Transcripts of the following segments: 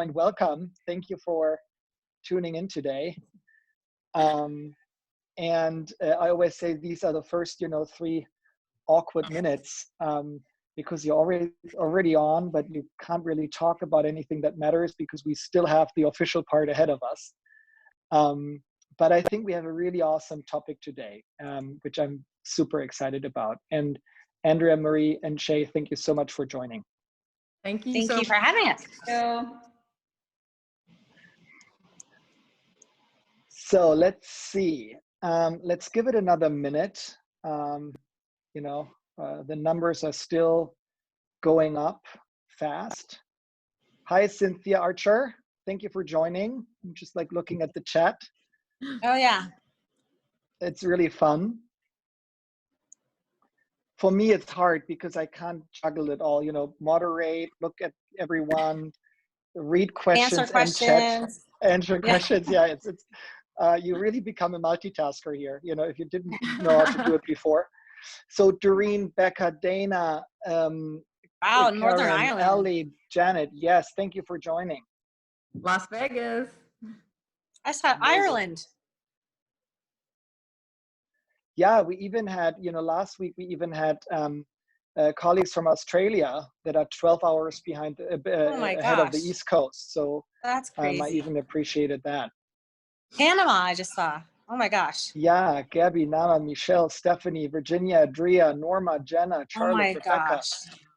and welcome. Thank you for tuning in today. I always say these are the first, 3 awkward minutes because you're already on, but you can't really talk about anything that matters because we still have the official part ahead of us. But I think we have a really awesome topic today, which I'm super excited about. And Andrea, Marie, and Shea, thank you so much for joining. Thank you. Thank you for having us. So let's see. Let's give it another minute. The numbers are still going up fast. Hi, Cynthia Archer. Thank you for joining. I'm just like looking at the chat. Oh, yeah. It's really fun. For me, it's hard because I can't juggle it all, moderate, look at everyone, read questions, Answer questions. And chat, answer questions. Yeah, it's you really become a multitasker here, if you didn't know how to do it before. So Doreen, Becca, Dana, Wow, Karen, Northern Ireland. Ellie, Janet, yes, thank you for joining. Las Vegas. I saw Ireland. Yeah, we even had, last week we even had colleagues from Australia that are 12 hours behind ahead of the East Coast. So that's crazy. I even appreciated that. Panama, I just saw. Oh my gosh. Yeah, Gabby, Nama, Michelle, Stephanie, Virginia, Adria, Norma, Jenna, Charlotte, Rebecca. Gosh.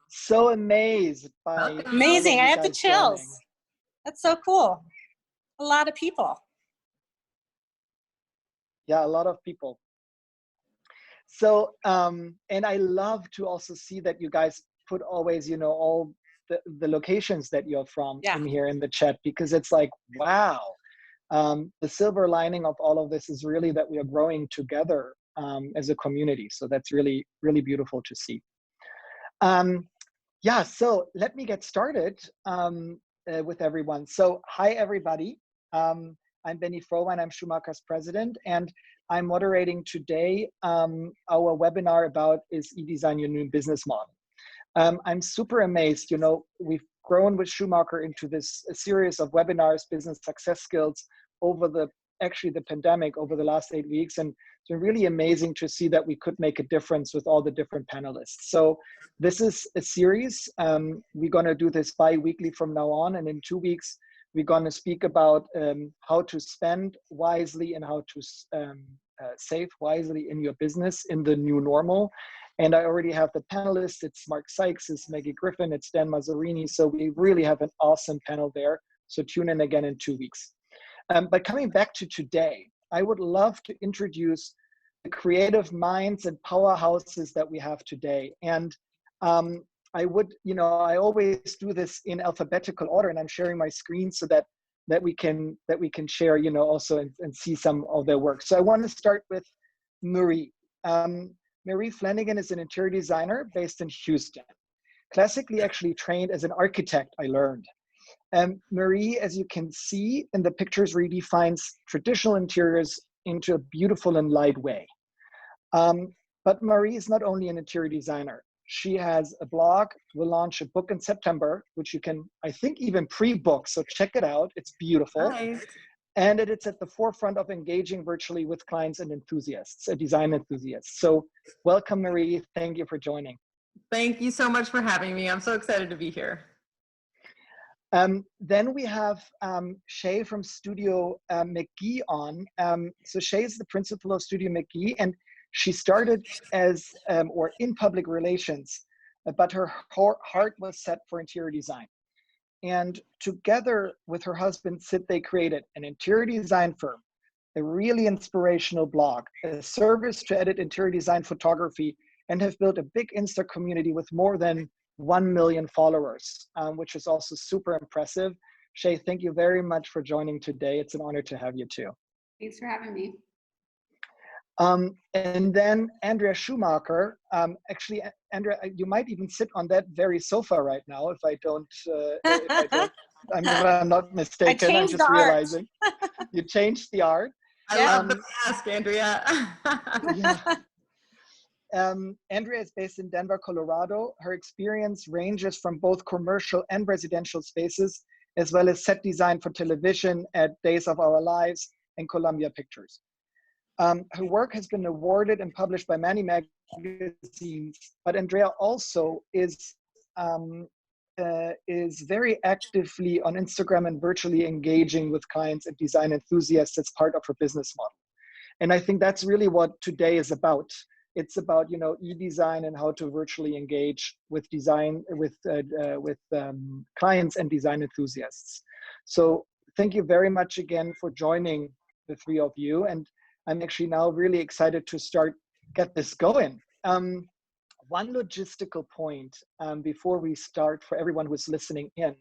So amazed by amazing. I have the chills. Joining. That's so cool. A lot of people. Yeah, a lot of people. So, and I love to also see that you guys put always, all the locations that you're from in here in the chat, because it's like, wow. The silver lining of all of this is really that we are growing together as a community. So that's really, really beautiful to see. So let me get started with everyone. So hi, everybody. I'm Benni Frowein, I'm Schumacher's president, and I'm moderating today our webinar about is e-design your new business model. I'm super amazed, we've grown with Schumacher into this series of webinars, business success skills over the pandemic over the last 8 weeks. And it's been really amazing to see that we could make a difference with all the different panelists. So this is a series. We're gonna do this bi-weekly from now on. And in 2 weeks, we're gonna speak about how to spend wisely and how to save wisely in your business in the new normal. And I already have the panelists. It's Mark Sykes, it's Maggie Griffin, it's Dan Mazzarini. So we really have an awesome panel there. So tune in again in 2 weeks. But coming back to today, I would love to introduce the creative minds and powerhouses that we have today. And I would, I always do this in alphabetical order, and I'm sharing my screen so that we can share, also and see some of their work. So I want to start with Marie. Marie Flanagan is an interior designer based in Houston. Classically actually trained as an architect, I learned. Marie, as you can see in the pictures, redefines traditional interiors into a beautiful and light way. But Marie is not only an interior designer. She has a blog. We'll launch a book in September, which you can, I think, even pre-book. So check it out. It's beautiful. Nice. And it's at the forefront of engaging virtually with clients and enthusiasts, design enthusiasts. So welcome, Marie. Thank you for joining. Thank you so much for having me. I'm so excited to be here. Then we have Shea from Studio McGee on. So Shea is the principal of Studio McGee, and she started as or in public relations, but her heart was set for interior design. And together with her husband, Sid, they created an interior design firm, a really inspirational blog, a service to edit interior design photography, and have built a big Insta community with more than 1 million followers, which is also super impressive. Shea, thank you very much for joining today. It's an honor to have you too. Thanks for having me. And then Andrea Schumacher. Actually, Andrea, you might even sit on that very sofa right now if I don't, I'm not mistaken. I'm just realizing. You changed the art. I love the mask, Andrea. Andrea is based in Denver, Colorado. Her experience ranges from both commercial and residential spaces as well as set design for television at Days of Our Lives and Columbia Pictures. Her work has been awarded and published by many magazines, but Andrea also is very actively on Instagram and virtually engaging with clients and design enthusiasts as part of her business model. And I think that's really what today is about. It's about, you know, e-design and how to virtually engage with design, with clients and design enthusiasts. So thank you very much again for joining the three of you. And I'm actually now really excited to get this going. One logistical point before we start for everyone who's listening in.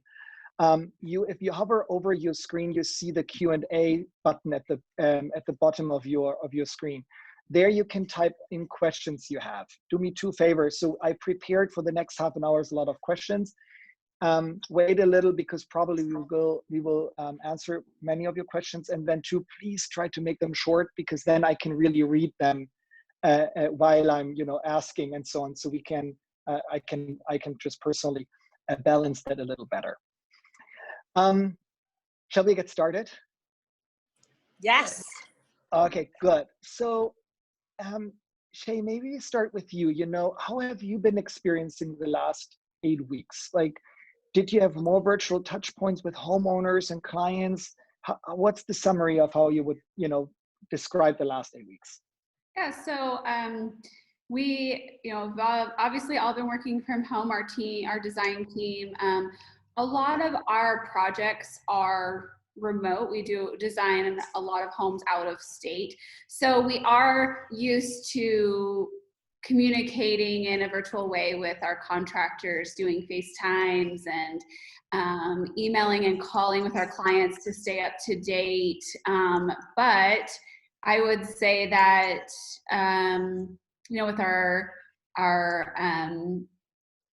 If you hover over your screen, you see the Q&A button at the bottom of your screen. There you can type in questions you have. Do me two favors. So I prepared for the next half an hour a lot of questions. Wait a little because probably we will answer many of your questions, and then two, please try to make them short because then I can really read them while I'm asking and so on. So we can I can just personally balance that a little better. Shall we get started? Yes. Okay, good. So, Shea, maybe start with you. How have you been experiencing the last 8 weeks? Like, did you have more virtual touch points with homeowners and clients? What's the summary of how you would, describe the last 8 weeks? Yeah, so we, obviously all been working from home, our design team. A lot of our projects are remote. We do design in a lot of homes out of state. So we are used to communicating in a virtual way with our contractors, doing FaceTimes and emailing and calling with our clients to stay up to date. But I would say that, with our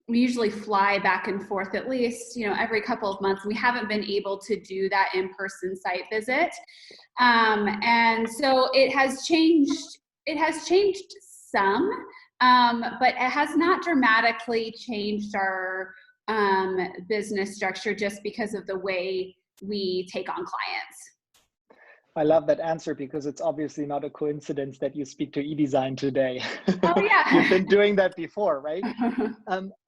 we usually fly back and forth at least, every couple of months. We haven't been able to do that in-person site visit. And so it has changed some, but it has not dramatically changed our business structure just because of the way we take on clients. I love that answer because it's obviously not a coincidence that you speak to e-design today. Oh yeah. You've been doing that before, right?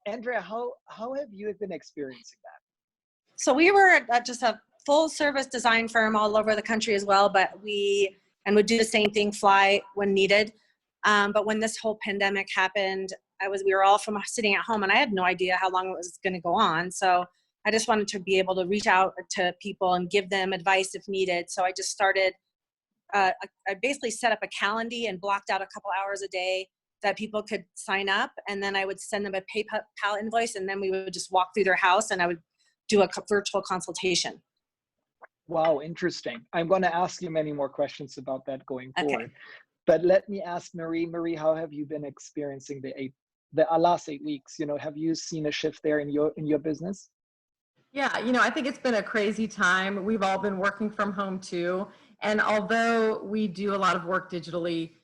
Andrea, how have you been experiencing that? So we were just a full service design firm all over the country as well, but we would do the same thing, fly when needed. But when this whole pandemic happened, we were all from sitting at home and I had no idea how long it was going to go on. So I just wanted to be able to reach out to people and give them advice if needed. So I just started, I basically set up a calendar and blocked out a couple hours a day that people could sign up. And then I would send them a PayPal invoice and then we would just walk through their house and I would do a virtual consultation. Wow, interesting. I'm going to ask you many more questions about that going forward. Okay. But let me ask Marie. Marie, how have you been experiencing the last 8 weeks? Have you seen a shift there in your business? Yeah, I think it's been a crazy time. We've all been working from home too. And although we do a lot of work digitally,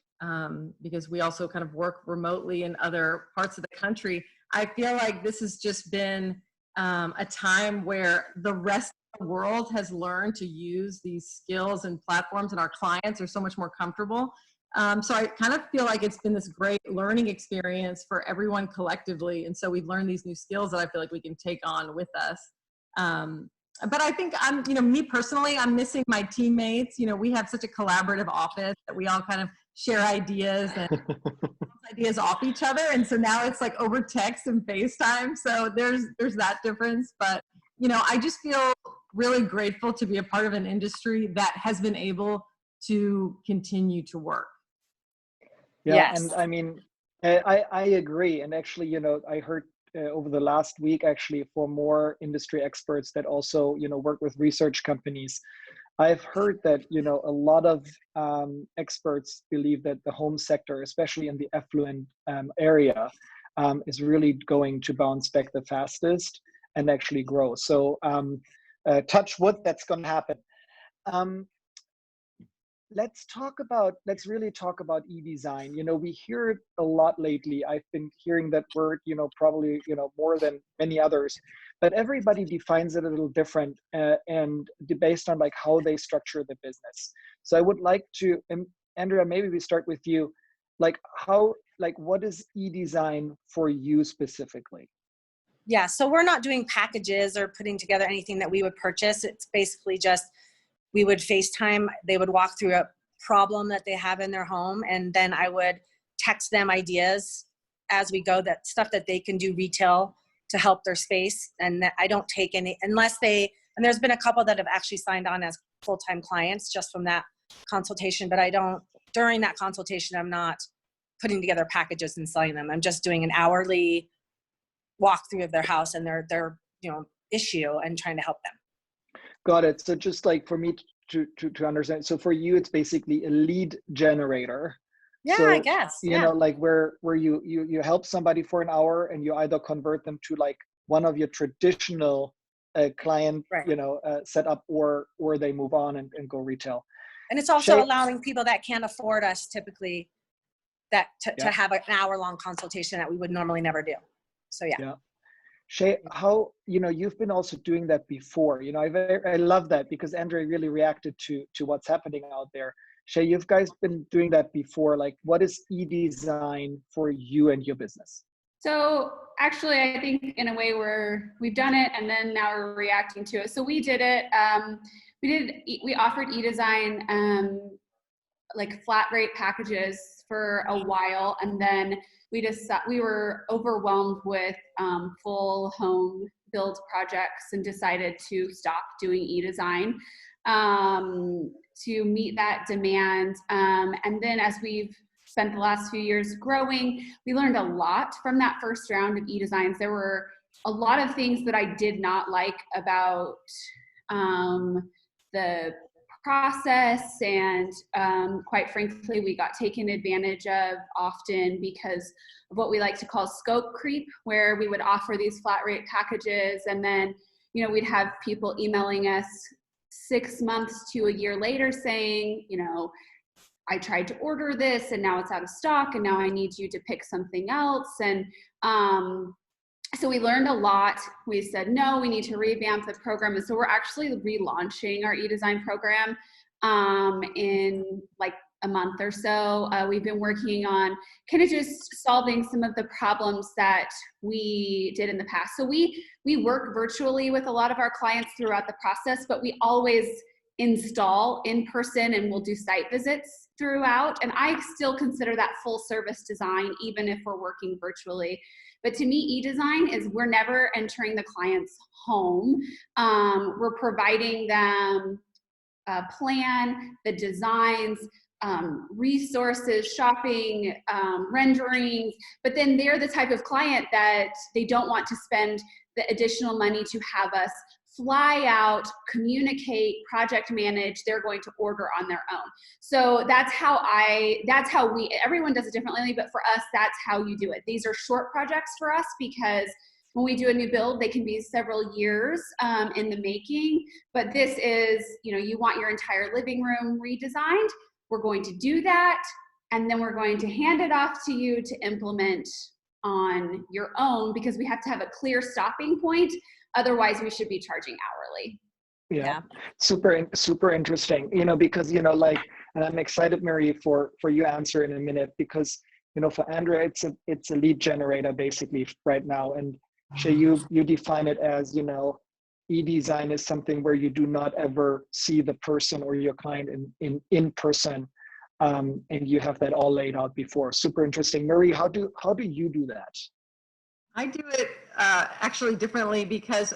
because we also kind of work remotely in other parts of the country, I feel like this has just been a time where the rest of the world has learned to use these skills and platforms, and our clients are so much more comfortable. So I kind of feel like it's been this great learning experience for everyone collectively. And so we've learned these new skills that I feel like we can take on with us. But I think me personally, I'm missing my teammates. We have such a collaborative office that we all kind of share ideas and ideas off each other. And so now it's like over text and FaceTime. So there's that difference. But, I just feel really grateful to be a part of an industry that has been able to continue to work. Yeah, yes. And I mean, I agree. And actually, I heard over the last week, actually, for more industry experts that also, work with research companies, I've heard that, a lot of experts believe that the home sector, especially in the affluent area, is really going to bounce back the fastest and actually grow. So touch wood, that's going to happen. Let's really talk about e-design. We hear it a lot lately. I've been hearing that word, probably, more than many others. but everybody defines it a little different and based on like how they structure the business. So I would like to, Andrea, maybe we start with you. Like what is e-design for you specifically? Yeah, so we're not doing packages or putting together anything that we would purchase. It's basically just, we would FaceTime, they would walk through a problem that they have in their home, and then I would text them ideas as we go, that stuff that they can do retail to help their space. And that I don't take any, unless they, and there's been a couple that have actually signed on as full-time clients just from that consultation, but I don't, during that consultation, I'm not putting together packages and selling them. I'm just doing an hourly walkthrough of their house and their issue and trying to help them. Got it. So just like for me to understand, so for you, it's basically a lead generator. Yeah, so, I guess. You know, like where you help somebody for an hour and you either convert them to like one of your traditional client, right. Setup, or they move on and go retail. And it's also allowing people that can't afford us typically to have an hour-long consultation that we would normally never do. So yeah. Shea, how, you've been also doing that before. I love that because Andrea really reacted to what's happening out there. Shea, you guys been doing that before. Like, what is e-design for you and your business? So actually, I think in a way we've done it and then now we're reacting to it. So we did it. We offered e-design like flat rate packages for a while, and then we were overwhelmed with full home build projects and decided to stop doing e-design to meet that demand. And then as we've spent the last few years growing, we learned a lot from that first round of e-designs. There were a lot of things that I did not like about the process, and quite frankly, we got taken advantage of often because of what we like to call scope creep, where we would offer these flat rate packages and then we'd have people emailing us 6 months to a year later saying, I tried to order this and now it's out of stock and now I need you to pick something else. And so we learned a lot. We said, no, we need to revamp the program. And so we're actually relaunching our e-design program in like a month or so. We've been working on kind of just solving some of the problems that we did in the past. So we work virtually with a lot of our clients throughout the process, but we always install in person and we'll do site visits throughout. And I still consider that full service design, even if we're working virtually. But to me, e-design is we're never entering the client's home. We're providing them a plan, the designs, resources, shopping, renderings, but then they're the type of client that they don't want to spend the additional money to have us fly out, communicate, project manage. They're going to order on their own. So that's how everyone does it differently, but for us, that's how you do it. These are short projects for us because when we do a new build, they can be several years in the making, but this is, you want your entire living room redesigned. We're going to do that, and then we're going to hand it off to you to implement on your own because we have to have a clear stopping point. Otherwise, we should be charging hourly. Yeah. Super interesting. Because like, and I'm excited, Mary, for your answer in a minute because for Andrea, it's a lead generator basically right now, and Shea, you define it as e-design is something where you do not ever see the person or your client in person, and you have that all laid out before. Super interesting, Mary. How do you do that? I do it actually differently because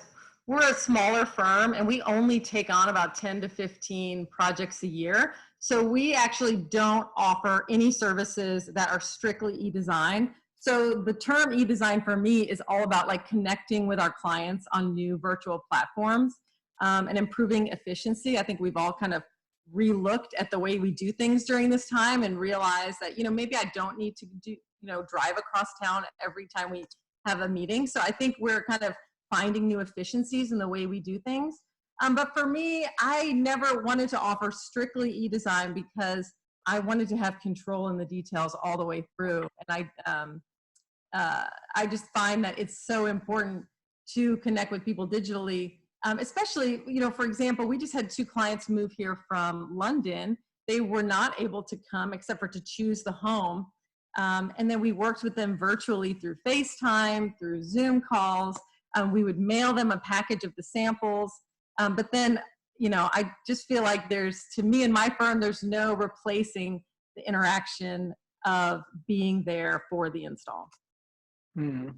we're a smaller firm and we only take on about 10 to 15 projects a year. So we actually don't offer any services that are strictly e-design. So the term e-design for me is all about like connecting with our clients on new virtual platforms and improving efficiency. I think we've all kind of relooked at the way we do things during this time and realized that, maybe I don't need to drive across town every time we have a meeting. So I think we're kind of finding new efficiencies in the way we do things. But for me, I never wanted to offer strictly e-design because I wanted to have control in the details all the way through. And I just find that it's so important to connect with people digitally. Especially, for example, we just had 2 clients move here from London. They were not able to come except for to choose the home. And then we worked with them virtually through FaceTime, through Zoom calls. We would mail them a package of the samples. But then, I just feel like to me and my firm, there's no replacing the interaction of being there for the install. Hmm.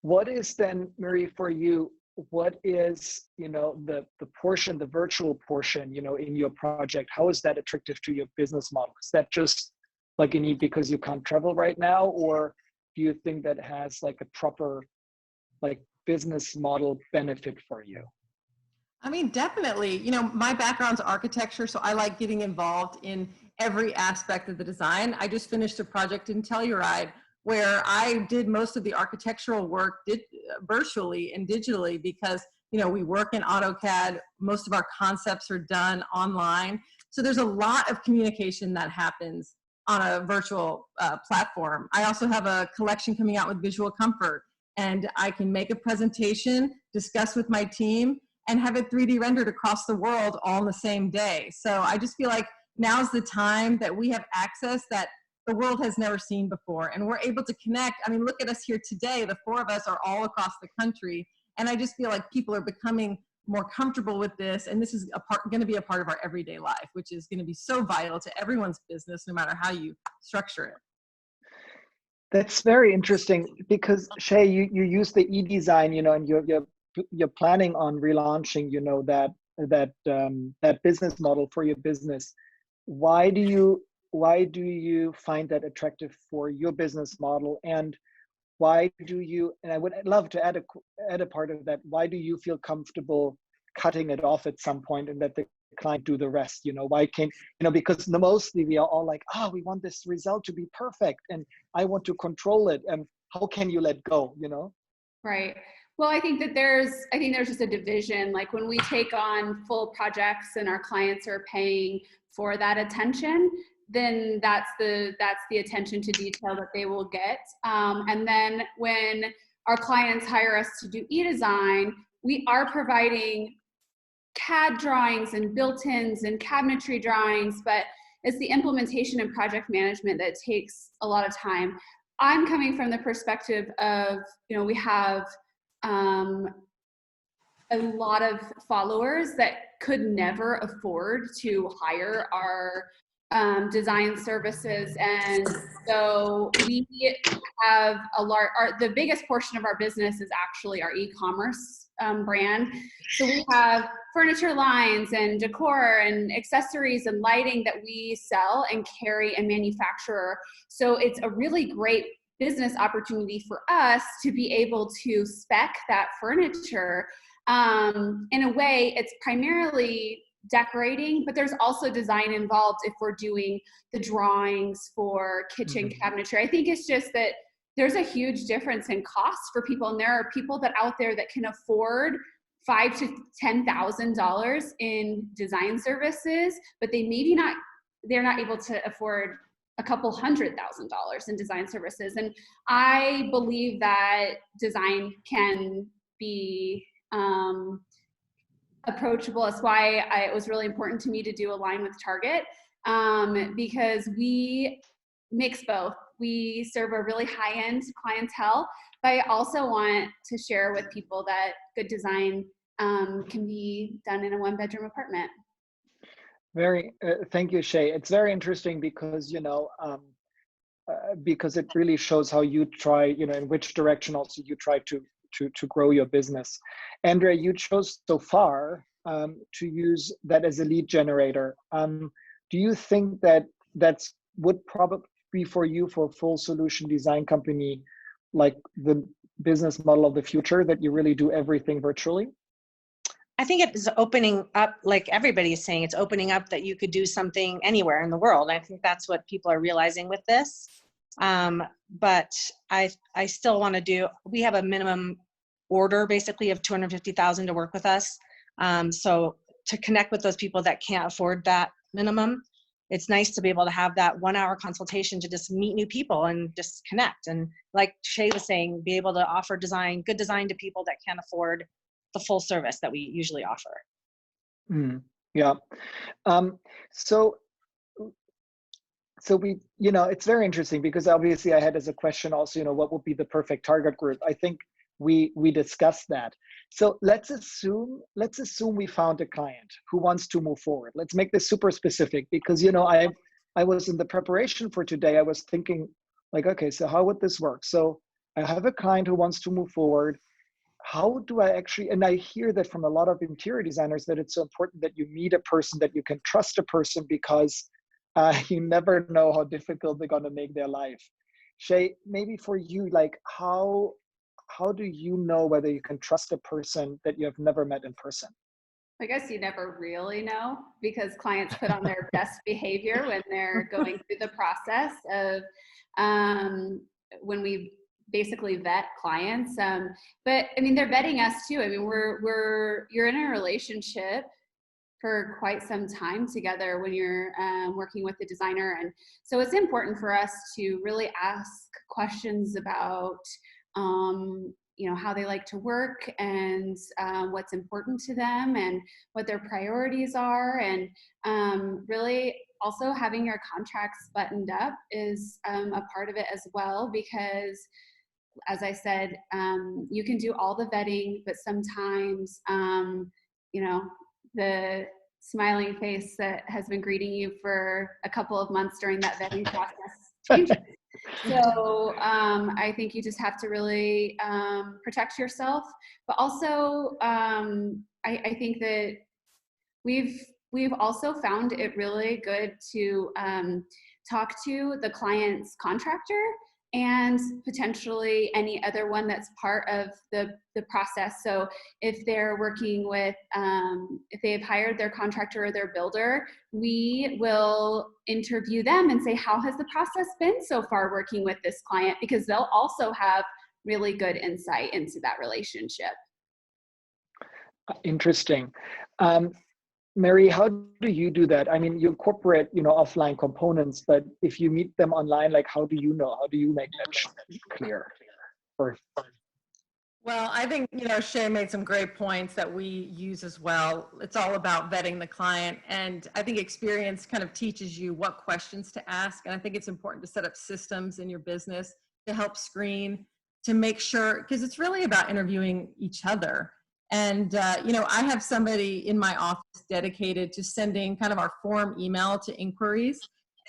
What is then, Marie, for you, what is, the portion, the virtual portion, in your project? How is that attractive to your business model? Is that just like because you can't travel right now, or do you think that has like a proper business model benefit for you? I mean, definitely. My background's architecture, so I like getting involved in every aspect of the design. I just finished a project in Telluride where I did most of the architectural work virtually and digitally because, we work in AutoCAD. Most of our concepts are done online. So there's a lot of communication that happens on a virtual platform. I also have a collection coming out with visual comfort, and I can make a presentation, discuss with my team, and have it 3D rendered across the world all in the same day. So I just feel like now's the time that we have access that the world has never seen before, and we're able to connect. I mean, look at us here today. The 4 of us are all across the country, and I just feel like people are becoming more comfortable with this, and this is going to be a part of our everyday life, which is going to be so vital to everyone's business, no matter how you structure it. That's very interesting because Shea, you use the e-design, and you're planning on relaunching, that business model for your business. Why do you find that attractive for your business model, and why do you? And I would love to add a part of that. Why do you feel comfortable cutting it off at some point and let the client do the rest? Why can't, because mostly we are all like, we want this result to be perfect and I want to control it. And how can you let go, Right. Well, I think there's just a division. Like when we take on full projects and our clients are paying for that attention, then that's the attention to detail that they will get. And then when our clients hire us to do e-design, we are providing CAD drawings and built-ins and cabinetry drawings, but it's the implementation and project management that takes a lot of time. I'm coming from the perspective of, we have a lot of followers that could never afford to hire our design services. And so we have the biggest portion of our business is actually our e-commerce brand. So we have furniture lines and decor and accessories and lighting that we sell and carry and manufacture. So it's a really great business opportunity for us to be able to spec that furniture. In a way, it's primarily decorating, but there's also design involved if we're doing the drawings for kitchen cabinetry. I think it's just that there's a huge difference in costs for people, and there are people out there that can afford $5,000 to $10,000 in design services, but they're not able to afford a couple $100,000 in design services. And I believe that design can be approachable. That's why it was really important to me to do Align with Target, because we mix both. We serve a really high-end clientele, but I also want to share with people that good design can be done in a one-bedroom apartment. Thank you, Shea. It's very interesting because, because it really shows how you try, in which direction also you try to grow your business. Andrea, you chose so far to use that as a lead generator. Do you think that would probably be for you, for a full solution design company, like the business model of the future, that you really do everything virtually? I think it is opening up, like everybody is saying, it's opening up that you could do something anywhere in the world. I think that's what people are realizing with this. But I still want to we have a minimum order basically of $250,000 to work with us. So to connect with those people that can't afford that minimum it's nice to be able to have that 1 hour consultation to just meet new people and just connect. And like Shea was saying, be able to offer good design to people that can't afford the full service that we usually offer. Yeah. So we, it's very interesting because obviously I had as a question also, what would be the perfect target group? I think we discussed that. So let's assume we found a client who wants to move forward. Let's make this super specific because, I was in the preparation for today. I was thinking like, okay, so how would this work? So I have a client who wants to move forward. How do I actually, and I hear that from a lot of interior designers that it's so important that you meet a person, that you can trust a person because you never know how difficult they're going to make their life. Shea, maybe for you, like how do you know whether you can trust a person that you have never met in person? I guess you never really know because clients put on their best behavior when they're going through the process of when we basically vet clients. But I mean, they're vetting us too. I mean, you're in a relationship for quite some time together when you're working with the designer. And so it's important for us to really ask questions about, how they like to work and what's important to them and what their priorities are. And really also having your contracts buttoned up is a part of it as well, because as I said, you can do all the vetting, but sometimes, the smiling face that has been greeting you for a couple of months during that vetting process changes. So I think you just have to really protect yourself, but also I think that we've also found it really good to talk to the client's contractor and potentially any other one that's part of the process. So if they're working with, if they've hired their contractor or their builder, we will interview them and say, how has the process been so far working with this client? Because they'll also have really good insight into that relationship. Interesting. Mary, how do you do that? I mean, you incorporate, offline components, but if you meet them online, like, how do you know? How do you make that clear? Well, I think, Shea made some great points that we use as well. It's all about vetting the client. And I think experience kind of teaches you what questions to ask. And I think it's important to set up systems in your business to help screen, to make sure, because it's really about interviewing each other. And, I have somebody in my office dedicated to sending kind of our form email to inquiries.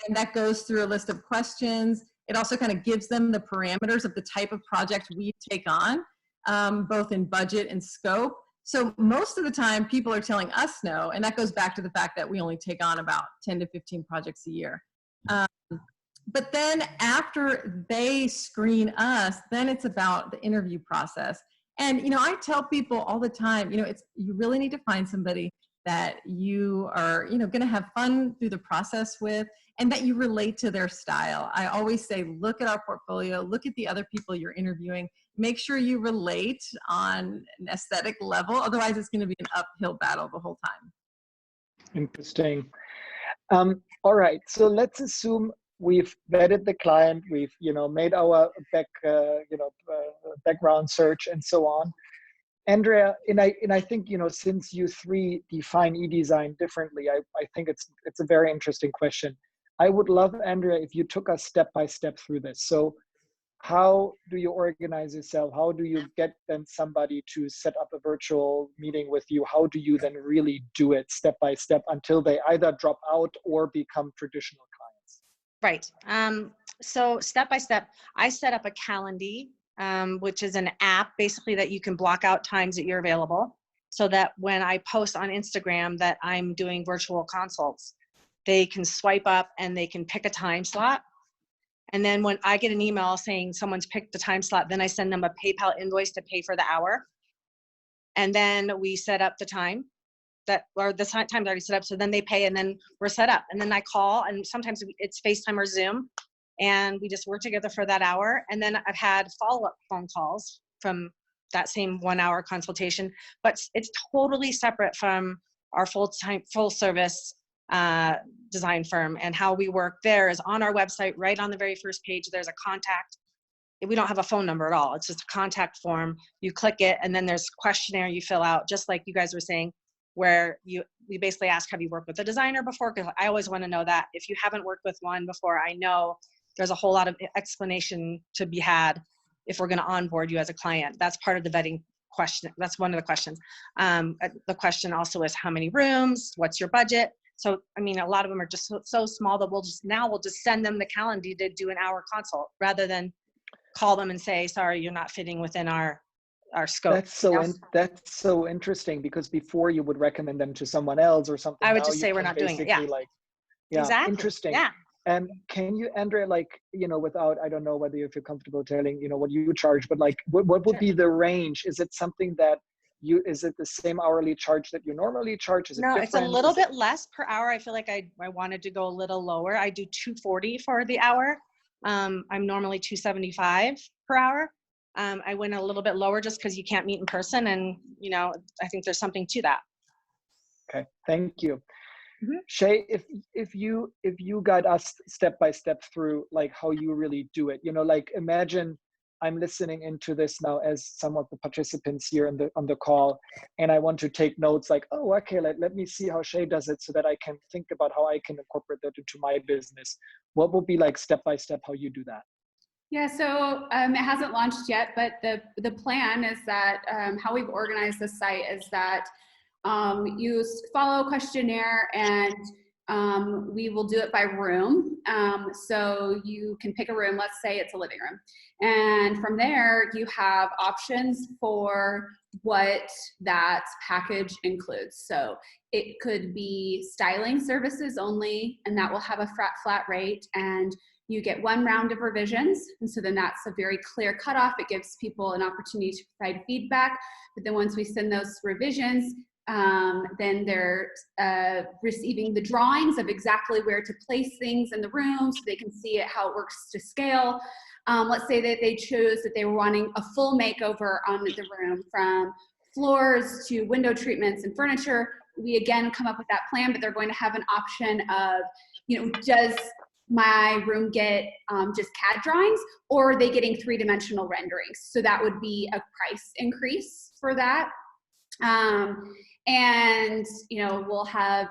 And that goes through a list of questions. It also kind of gives them the parameters of the type of project we take on, both in budget and scope. So most of the time people are telling us no. And that goes back to the fact that we only take on about 10 to 15 projects a year. But then after they screen us, then it's about the interview process. And, I tell people all the time, you really need to find somebody that you are, going to have fun through the process with, and that you relate to their style. I always say, look at our portfolio, look at the other people you're interviewing, make sure you relate on an aesthetic level. Otherwise, it's going to be an uphill battle the whole time. Interesting. All right. So let's assume we've vetted the client, we've made our background search and so on. Andrea, and I think since you three define e-design differently, I think it's a very interesting question. I would love, Andrea, if you took us step by step through this. So how do you organize yourself? How do you get then somebody to set up a virtual meeting with you? How do you then really do it step by step until they either drop out or become traditional clients? Right. So step by step, I set up a Calendly, which is an app basically that you can block out times that you're available, so that when I post on Instagram that I'm doing virtual consults, they can swipe up and they can pick a time slot. And then when I get an email saying someone's picked the time slot, then I send them a PayPal invoice to pay for the hour. And then we set up the time. Or the time's already set up, so then they pay and then we're set up. And then I call, and sometimes it's FaceTime or Zoom, and we just work together for that hour. And then I've had follow-up phone calls from that same 1 hour consultation, but it's totally separate from our full service design firm, and how we work there is on our website, right on the very first page. There's a contact. We don't have a phone number at all. It's just a contact form. You click it, and then there's a questionnaire you fill out, just like you guys were saying, where we basically ask, have you worked with a designer before? Because I always want to know that. If you haven't worked with one before, I know there's a whole lot of explanation to be had if we're going to onboard you as a client. That's part of the vetting question. That's one of the questions. The question also is how many rooms, what's your budget? So, I mean, a lot of them are just so small that we'll just send them the calendar to do an hour consult rather than call them and say, sorry, you're not fitting within our scope. That's so interesting, because before you would recommend them to someone else or something. I would just say we're not doing it. Yeah. Exactly. Interesting. Yeah. And can you, Andrea, like, without, I don't know whether you feel comfortable telling, what you charge, but like, what would be the range? Is it something that is it the same hourly charge that you normally charge? Is it different? It's a little bit less per hour. I feel like I wanted to go a little lower. I do $240 for the hour. I'm normally $275 per hour. I went a little bit lower just because you can't meet in person, and I think there's something to that. Okay, thank you. Mm-hmm. Shea, if you guide us step by step through like how you really do it, like imagine I'm listening into this now as some of the participants here on the call, and I want to take notes like, oh, okay, let me see how Shea does it so that I can think about how I can incorporate that into my business. What would be like step by step how you do that? Yeah, so it hasn't launched yet, but the plan is that how we've organized the site is that you follow a questionnaire, and we will do it by room. So you can pick a room, let's say it's a living room. And from there, you have options for what that package includes. So it could be styling services only, and that will have a flat rate, and you get one round of revisions. And so then that's a very clear cutoff. It gives people an opportunity to provide feedback. But then once we send those revisions, then they're receiving the drawings of exactly where to place things in the room so they can see it, how it works to scale. Let's say that they chose that they were wanting a full makeover on the room, from floors to window treatments and furniture. We again come up with that plan, but they're going to have an option of, does my room get just CAD drawings, or are they getting 3-dimensional renderings? So that would be a price increase for that. And we'll have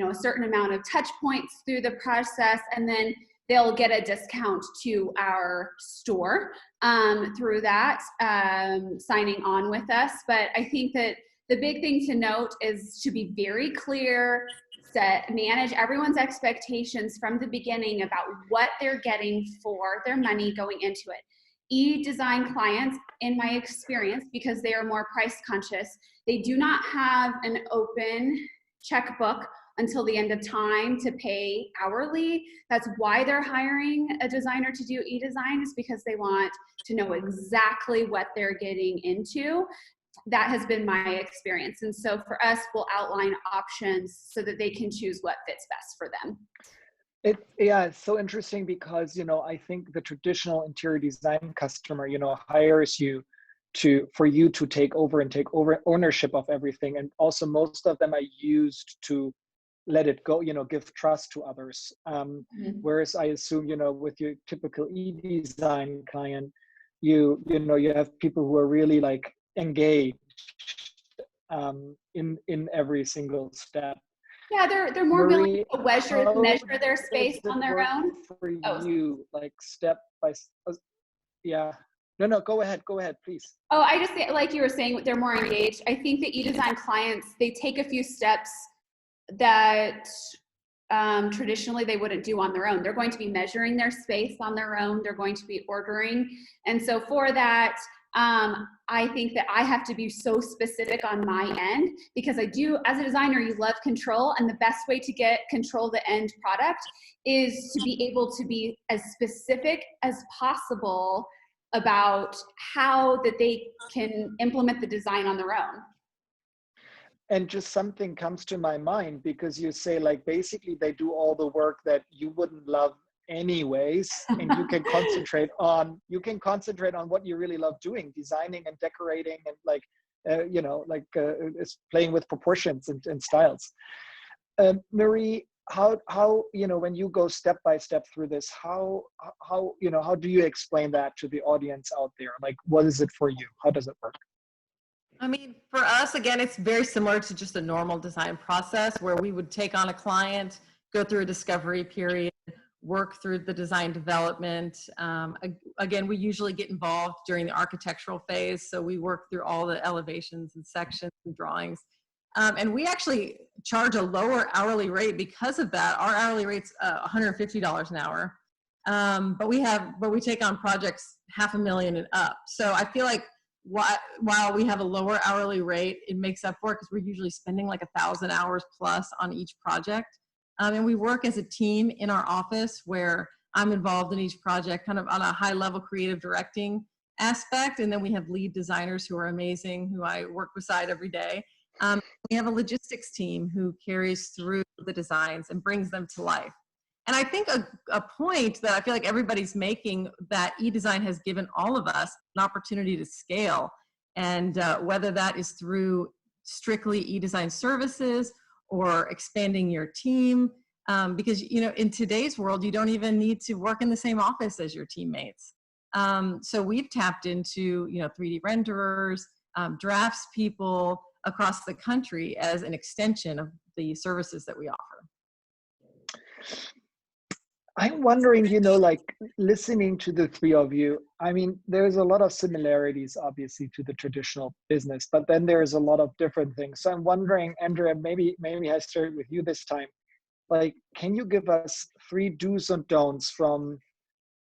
a certain amount of touch points through the process, and then they'll get a discount to our store through that, signing on with us. But I think that the big thing to note is to be very clear, manage everyone's expectations from the beginning about what they're getting for their money going into it. E-design clients, in my experience, because they are more price conscious, they do not have an open checkbook until the end of time to pay hourly. That's why they're hiring a designer to do e-design, is because they want to know exactly what they're getting into. That has been my experience. And so for us, we'll outline options so that they can choose what fits best for them. It's so interesting because, I think the traditional interior design customer, hires you for you to take over ownership of everything. And also most of them are used to let it go, give trust to others. Whereas I assume, with your typical e-design client, you have people who are really like engaged in every single step. Yeah, they're more willing to measure their space on their own. For you, like step by step. Yeah. No, go ahead, please. Oh, I just, like you were saying, they're more engaged. I think the e-design clients, they take a few steps that traditionally they wouldn't do on their own. They're going to be measuring their space on their own. They're going to be ordering. And so for that, I think that I have to be so specific on my end, because I do, as a designer, you love control, and the best way to control the end product is to be able to be as specific as possible about how that they can implement the design on their own. And just something comes to my mind, because you say like basically they do all the work that you wouldn't love anyways, and you can concentrate on what you really love doing, designing and decorating, and it's playing with proportions and styles. Marie, how when you go step by step through this, how do you explain that to the audience out there? Like, what is it for you? How does it work? I mean, for us, again, it's very similar to just a normal design process where we would take on a client, go through a discovery period, work through the design development. Again, we usually get involved during the architectural phase, so we work through all the elevations and sections and drawings. And we actually charge a lower hourly rate because of that. Our hourly rate's $150 an hour, but we take on projects $500,000 and up. So I feel like while we have a lower hourly rate, it makes up for it because we're usually spending like 1,000 hours plus on each project. And we work as a team in our office where I'm involved in each project kind of on a high level creative directing aspect. And then we have lead designers who are amazing, who I work beside every day. We have a logistics team who carries through the designs and brings them to life. And I think a point that I feel like everybody's making, that eDesign has given all of us an opportunity to scale. And whether that is through strictly eDesign services or expanding your team, because in today's world, you don't even need to work in the same office as your teammates. So we've tapped into 3D renderers, drafts people across the country as an extension of the services that we offer. I'm wondering, like listening to the three of you, I mean, there's a lot of similarities, obviously, to the traditional business, but then there's a lot of different things. So I'm wondering, Andrea, maybe I start with you this time. Like, can you give us 3 do's and don'ts from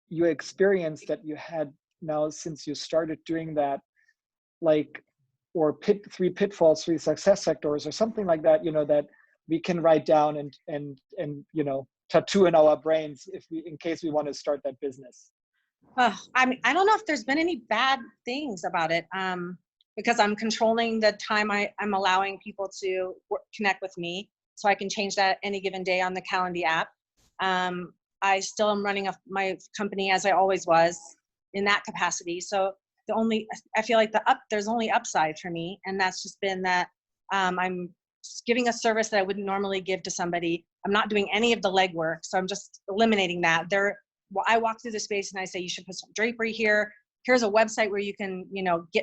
your experience that you had now since you started doing that, like, or 3 pitfalls, 3 success sectors, or something like that, that we can write down and tattoo in our brains in case we want to start that business? I mean, I don't know if there's been any bad things about it, because I'm controlling the time I'm allowing people to connect with me, so I can change that any given day on the Calendly app. I still am running my company as I always was in that capacity. So I feel like there's only upside for me, and that's just been that I'm just giving a service that I wouldn't normally give to somebody. I'm not doing any of the legwork, so I'm just eliminating that. I walk through the space and I say, you should put some drapery here. Here's a website where you can,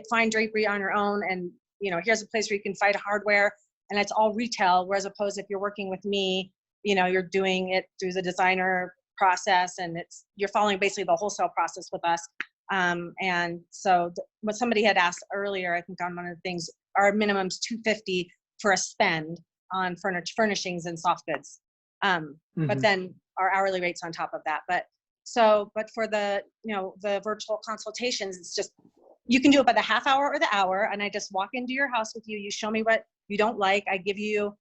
find drapery on your own, and here's a place where you can find hardware, and it's all retail. Whereas opposed, if you're working with me, you're doing it through the designer process, and you're following basically the wholesale process with us. And so what somebody had asked earlier, I think on one of the things, our minimum's $250 for a spend on furnishings and soft goods. But then our hourly rates on top of that. But for the virtual consultations, it's just, you can do it by the half hour or the hour, and I just walk into your house with you. You show me what you don't like. I give you,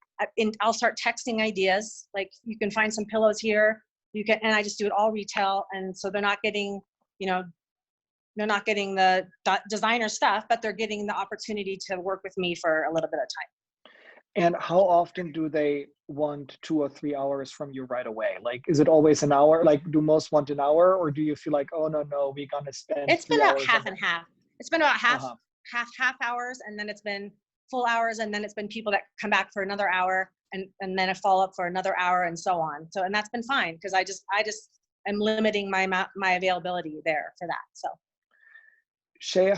I'll start texting ideas. Like, you can find some pillows here. And I just do it all retail. And so they're not getting, they're not getting the designer stuff, but they're getting the opportunity to work with me for a little bit of time. And how often do they want 2 or 3 hours from you right away? Like, is it always an hour? Like, do most want an hour, or do you feel like, oh no, we're gonna spend? It's been about half and half. It's been about half hours, and then it's been full hours, and then it's been people that come back for another hour, and then a follow up for another hour, and so on. So, and that's been fine, because I just am limiting my availability there for that. So, Shea,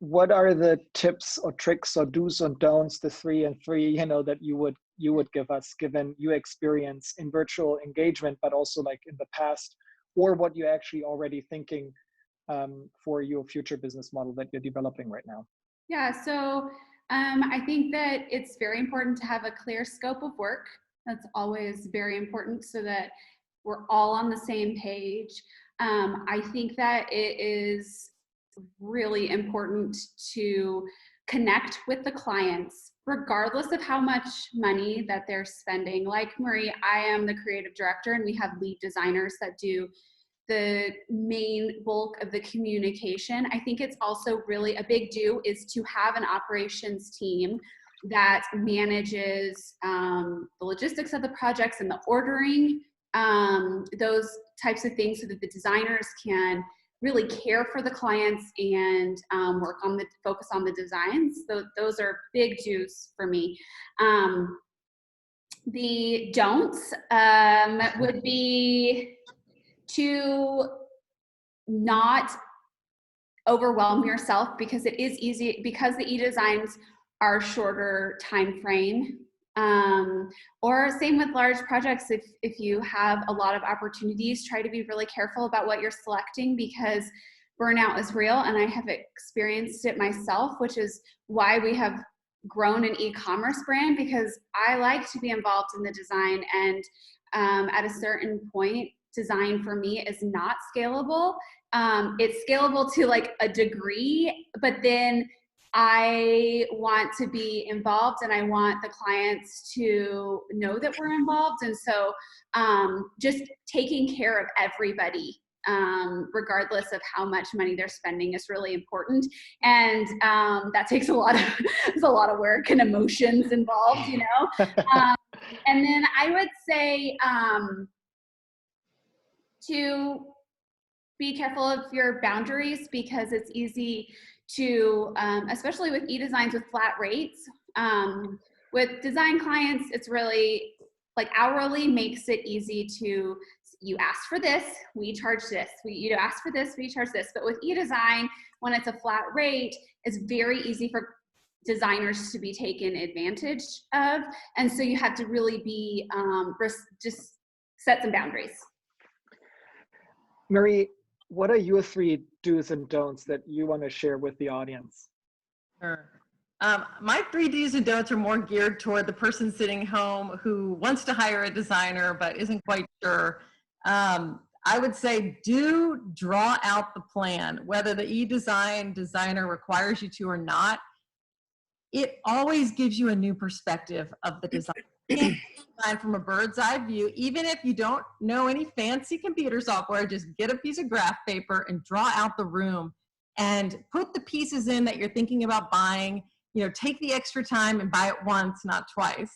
what are the tips or tricks or do's and don'ts, the 3 and 3, that you would give us, given your experience in virtual engagement, but also like in the past, or what you're actually already thinking for your future business model that you're developing right now? Yeah, so I think that it's very important to have a clear scope of work. That's always very important, so that we're all on the same page. I think that it is really important to connect with the clients, regardless of how much money that they're spending. Like Marie, I am the creative director, and we have lead designers that do the main bulk of the communication. I think it's also really a big do is to have an operations team that manages the logistics of the projects and the ordering, those types of things, so that the designers can really care for the clients and focus on the designs. So those are big do's for me. The don'ts would be to not overwhelm yourself, because it is easy, because the e-designs are shorter time frame. Or same with large projects, if you have a lot of opportunities, try to be really careful about what you're selecting, because burnout is real, and I have experienced it myself, which is why we have grown an e-commerce brand, because I like to be involved in the design, and at a certain point, design for me is not scalable. It's scalable to like a degree, but then I want to be involved, and I want the clients to know that we're involved. And so just taking care of everybody, regardless of how much money they're spending, is really important. And that takes a lot of work and emotions involved, you know? And then I would say to be careful of your boundaries, because it's easy to, especially with e-designs with flat rates, with design clients, it's really like hourly makes it easy to, you ask for this, we charge this, you ask for this, we charge this. But with e-design, when it's a flat rate, it's very easy for designers to be taken advantage of. And so you have to really be, just set some boundaries. Marie, what are your 3 do's and don'ts that you want to share with the audience? Sure. My 3 do's and don'ts are more geared toward the person sitting home who wants to hire a designer but isn't quite sure. I would say, do draw out the plan, whether the e-design designer requires you to or not. It always gives you a new perspective of the design. Design from a bird's eye view. Even if you don't know any fancy computer software, just get a piece of graph paper and draw out the room and put the pieces in that you're thinking about buying. You know, take the extra time and buy it once, not twice.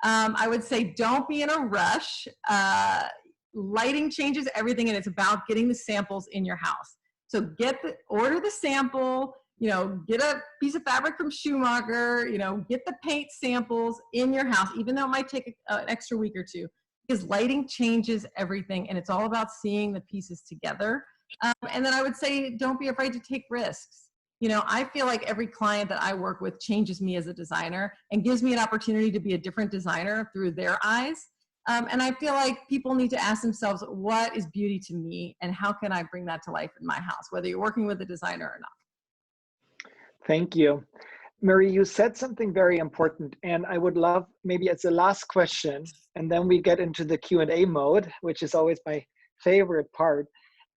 I would say don't be in a rush. Lighting changes everything, and it's about getting the samples in your house. So order the sample, you know, get a piece of fabric from Schumacher, you know, get the paint samples in your house, even though it might take an extra week or two, because lighting changes everything, and it's all about seeing the pieces together. And then I would say, don't be afraid to take risks. You know, I feel like every client that I work with changes me as a designer and gives me an opportunity to be a different designer through their eyes. And I feel like people need to ask themselves, what is beauty to me, and how can I bring that to life in my house, whether you're working with a designer or not. Thank you. Marie, you said something very important, and I would love, maybe as the last question, and then we get into the Q&A mode, which is always my favorite part,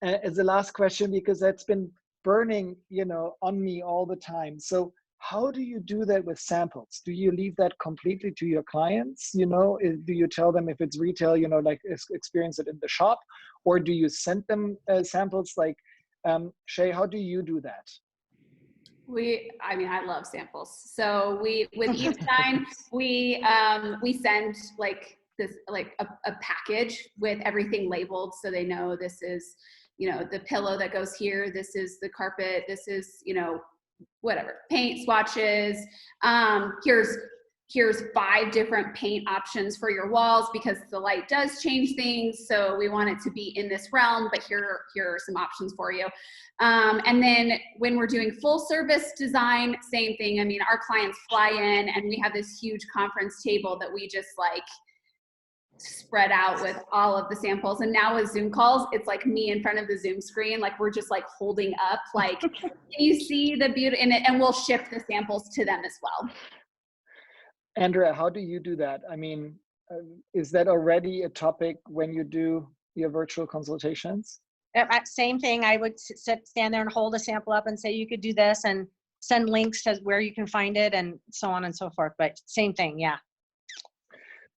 as the last question, because that's been burning, you know, on me all the time. So how do you do that with samples? Do you leave that completely to your clients? You know, do you tell them if it's retail, you know, like experience it in the shop, or do you send them samples? Like, Shea, how do you do that? I mean, I love samples. So with e-design, we send like this, like a package with everything labeled, so they know this is, you know, the pillow that goes here, this is the carpet, this is, you know, whatever, paint swatches. Here's 5 different paint options for your walls, because the light does change things. So we want it to be in this realm, but here are some options for you. And then when we're doing full service design, same thing. I mean, our clients fly in, and we have this huge conference table that we just like spread out with all of the samples. And now with Zoom calls, it's like me in front of the Zoom screen, like we're just like holding up, like, can you see the beauty in it? And we'll ship the samples to them as well. Andrea, how do you do that? I mean, is that already a topic when you do your virtual consultations? Same thing. I would stand there and hold a sample up and say, you could do this, and send links to where you can find it, and so on and so forth. But same thing, yeah.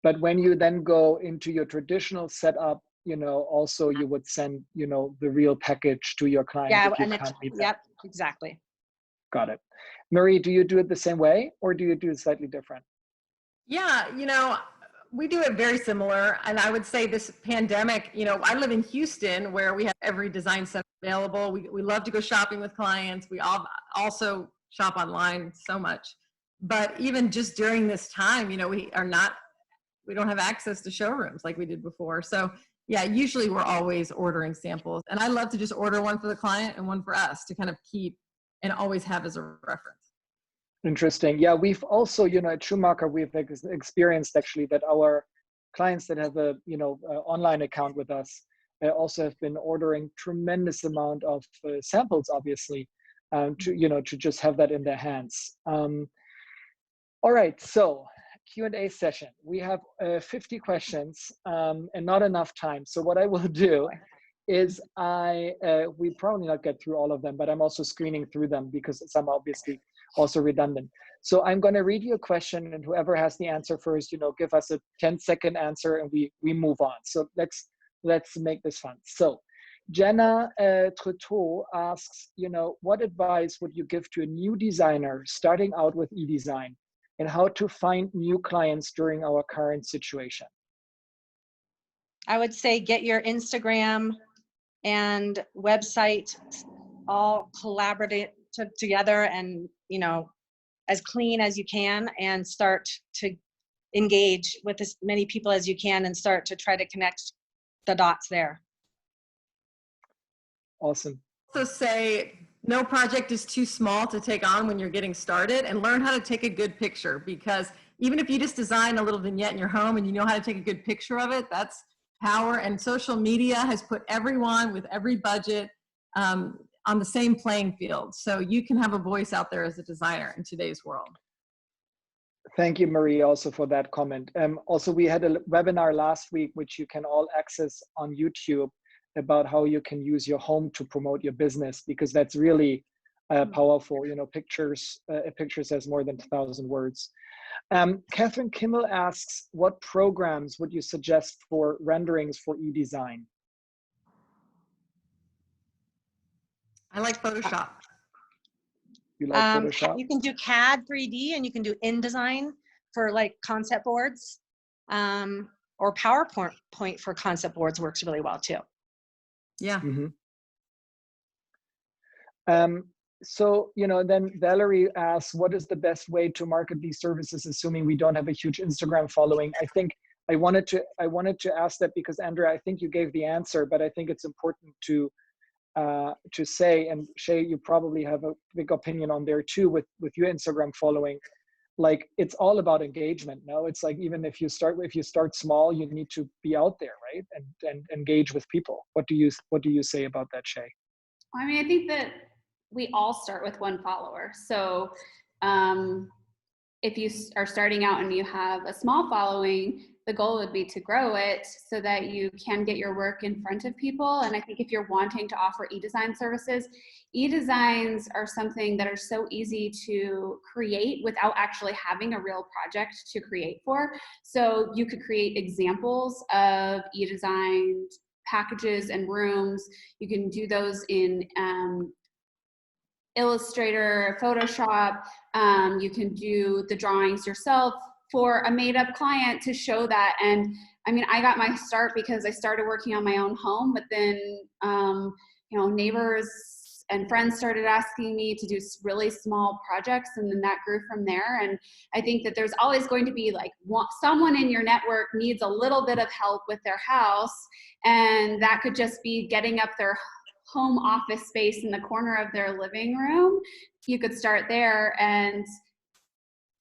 But when you then go into your traditional setup, you know, also you would send, you know, the real package to your client. Yeah, if you and can't meet them. yep, exactly. Got it. Marie, do you do it the same way, or do you do it slightly different? Yeah, you know, we do it very similar. And I would say this pandemic, you know, I live in Houston, where we have every design center available. We love to go shopping with clients. We also shop online so much. But even just during this time, you know, we are not we don't have access to showrooms like we did before. So yeah, usually we're always ordering samples. And I love to just order one for the client and one for us to kind of keep and always have as a reference. Interesting. Yeah, we've also, at Schumacher, we've experienced actually that our clients that have a, online account with us also have been ordering tremendous amount of samples, obviously, to just have that in their hands. All right, so Q&A session. We have 50 questions and not enough time. So what I will do is we probably not get through all of them, but I'm also screening through them because some obviously also redundant. So I'm going to read you a question, and whoever has the answer first, give us a 10-second answer, and we move on. So let's make this fun. So Jenna Treteau asks, what advice would you give to a new designer starting out with e-design, and how to find new clients during our current situation? I would say get your Instagram and website all collaborative together, and as clean as you can, and start to engage with as many people as you can and start to try to connect the dots there. Awesome. So say no project is too small to take on when you're getting started, and learn how to take a good picture, because even if you just design a little vignette in your home and you know how to take a good picture of it, that's power. And social media has put everyone with every budget on the same playing field. So you can have a voice out there as a designer in today's world. Thank you, Marie, also for that comment. Also, we had a webinar last week, which you can all access on YouTube, about how you can use your home to promote your business, because that's really powerful. Pictures has more than 1,000 words. Catherine Kimmel asks, what programs would you suggest for renderings for e-design? I like Photoshop. You like Photoshop? You can do CAD 3D, and you can do InDesign for like concept boards, or PowerPoint for concept boards works really well too. Yeah. Mm-hmm. So, then Valerie asks, what is the best way to market these services, assuming we don't have a huge Instagram following? I think I wanted to ask that because, Andrea, I think you gave the answer, but I think it's important to say, and Shea, you probably have a big opinion on there too with your Instagram following. Like, it's all about engagement. No, it's like, even if you start small, you need to be out there, right? And engage with people. What do you say about that, Shea? I mean, I think that we all start with one follower. So if you are starting out and you have a small following, the goal would be to grow it so that you can get your work in front of people. And I think if you're wanting to offer e-design services, e-designs are something that are so easy to create without actually having a real project to create for. So you could create examples of e-designed packages and rooms. You can do those in Illustrator, Photoshop. You can do the drawings yourself for a made-up client to show that. And I mean, I got my start because I started working on my own home, but then neighbors and friends started asking me to do really small projects, and then that grew from there. And I think that there's always going to be like someone in your network needs a little bit of help with their house, and that could just be getting up their home office space in the corner of their living room. You could start there and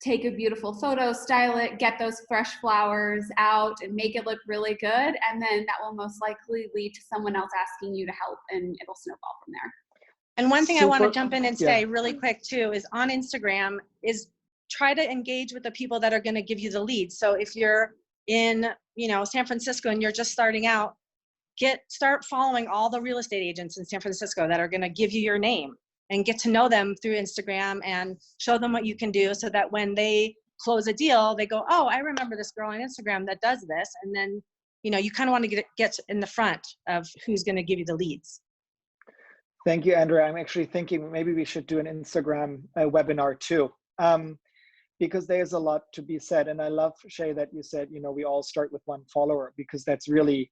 take a beautiful photo, style it, get those fresh flowers out and make it look really good. And then that will most likely lead to someone else asking you to help, and it'll snowball from there. And one thing I want to jump in and say really quick too is on Instagram is try to engage with the people that are going to give you the leads. So if you're in, San Francisco and you're just starting out, start following all the real estate agents in San Francisco that are going to give you your name, and get to know them through Instagram and show them what you can do, so that when they close a deal, they go, oh, I remember this girl on Instagram that does this. And then, you kind of want to get in the front of who's going to give you the leads. Thank you, Andrea. I'm actually thinking maybe we should do an Instagram webinar too, because there's a lot to be said. And I love, Shea, that you said, we all start with one follower, because that's really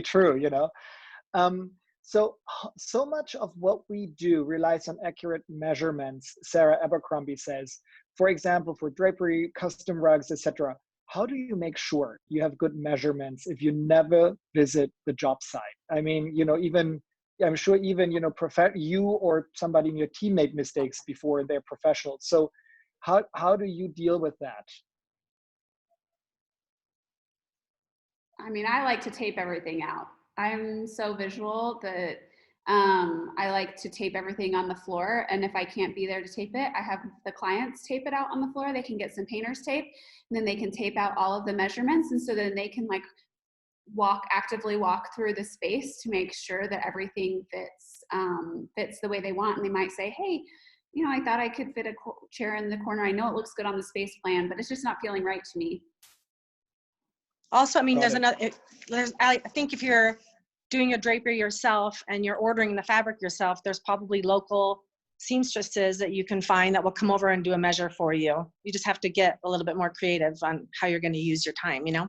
true, So much of what we do relies on accurate measurements, Sarah Abercrombie says. For example, for drapery, custom rugs, etc. how do you make sure you have good measurements if you never visit the job site? I mean, you know, even, I'm sure even, you know, you or somebody in your team made mistakes before they're professionals. So how do you deal with that? I mean, I like to tape everything out. I'm so visual that I like to tape everything on the floor. And if I can't be there to tape it, I have the clients tape it out on the floor. They can get some painter's tape, and then they can tape out all of the measurements. And so then they can like actively walk through the space to make sure that everything fits the way they want. And they might say, hey, you know, I thought I could fit a chair in the corner. I know it looks good on the space plan, but it's just not feeling right to me. Also, I mean, I think if you're doing a drapery yourself and you're ordering the fabric yourself, there's probably local seamstresses that you can find that will come over and do a measure for you. You just have to get a little bit more creative on how you're going to use your time, you know?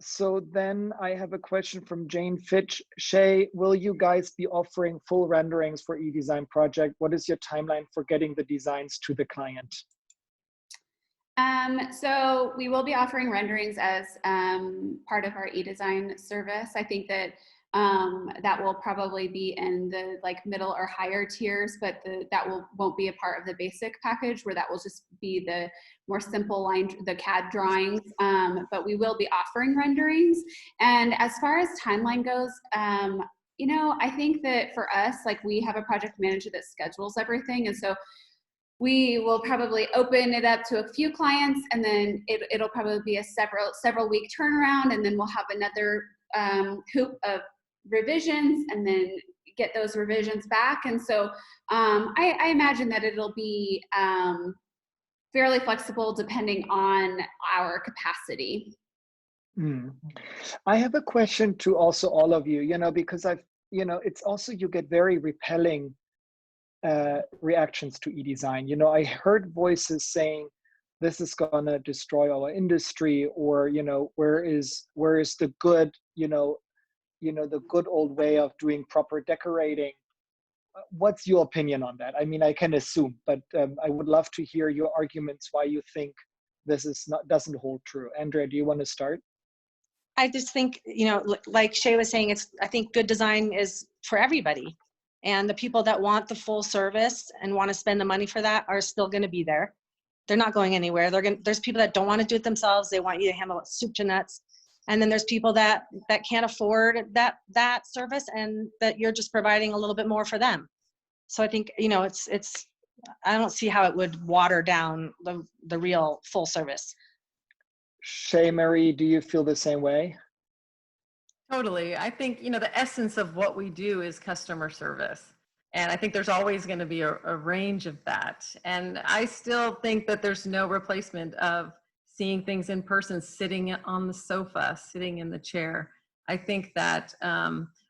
So then I have a question from Jane Fitch. Shea, will you guys be offering full renderings for eDesign project? What is your timeline for getting the designs to the client? So we will be offering renderings as part of our eDesign service. I think that that will probably be in the like middle or higher tiers, but that won't be a part of the basic package, where that will just be the more simple line, the CAD drawings. But we will be offering renderings. And as far as timeline goes, you know, I think that for us, like we have a project manager that schedules everything, and so we will probably open it up to a few clients, and then it'll probably be a several week turnaround, and then we'll have another hoop of revisions, and then get those revisions back. And so I imagine that it'll be fairly flexible depending on our capacity. I have a question to also all of you, you know, because you know, it's also, you get very repelling reactions to eDesign. You know, I heard voices saying this is gonna destroy our industry, or, you know, where is the good, you know, the good old way of doing proper decorating. What's your opinion on that? I mean, I can assume, but I would love to hear your arguments why you think this doesn't hold true. Andrea, do you want to start? I just think, you know, like Shea was saying, I think good design is for everybody. And the people that want the full service and want to spend the money for that are still going to be there. They're not going anywhere. There's people that don't want to do it themselves. They want you to handle it soup to nuts. And then there's people that can't afford that service, and that you're just providing a little bit more for them. So I think, you know, it's I don't see how it would water down the real full service. Shea, Marie, do you feel the same way? Totally. I think, you know, the essence of what we do is customer service. And I think there's always going to be a range of that. And I still think that there's no replacement of seeing things in person, sitting on the sofa, sitting in the chair. I think that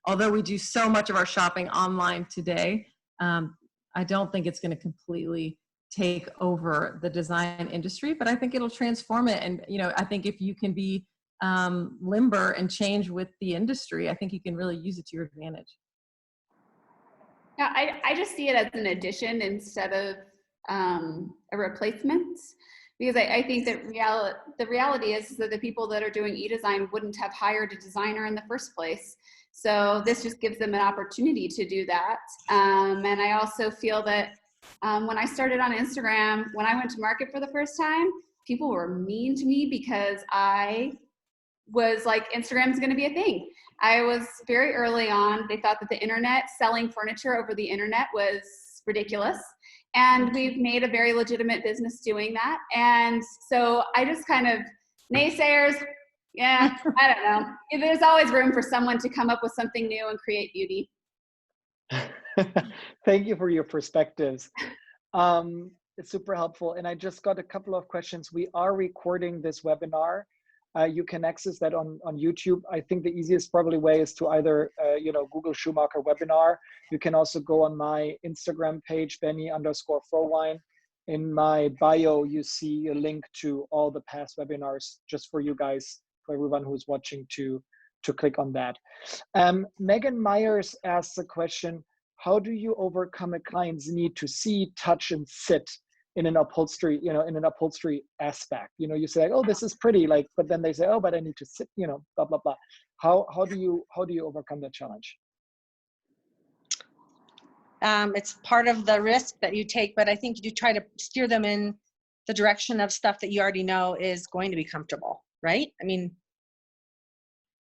although we do so much of our shopping online today, I don't think it's going to completely take over the design industry, but I think it'll transform it. And, you know, I think if you can be limber and change with the industry, I think you can really use it to your advantage. Yeah, I just see it as an addition instead of a replacement, because I think that the reality is that the people that are doing eDesign wouldn't have hired a designer in the first place. So this just gives them an opportunity to do that. And I also feel that when I started on Instagram, when I went to market for the first time, people were mean to me because I was like, Instagram's going to be a thing. I was very early on. They thought that the internet, selling furniture over the internet, was ridiculous. And we've made a very legitimate business doing that. And so I just kind of, naysayers, yeah, I don't know. There's always room for someone to come up with something new and create beauty. Thank you for your perspectives. It's super helpful. And I just got a couple of questions. We are recording this webinar. You can access that on YouTube. I think the easiest probably way is to either you know, Google Schumacher webinar. You can also go on my Instagram page, Benni_Frowein. In my bio, you see a link to all the past webinars, just for you guys, for everyone who's watching, to click on that. Megan Myers asks a question: how do you overcome a client's need to see, touch, and sit in an upholstery, in an upholstery aspect. You say like, oh, this is pretty, like, but then they say, oh, but I need to sit, blah blah blah. How do you overcome that challenge? It's part of the risk that you take, but I think you try to steer them in the direction of stuff that you already know is going to be comfortable, right? I mean,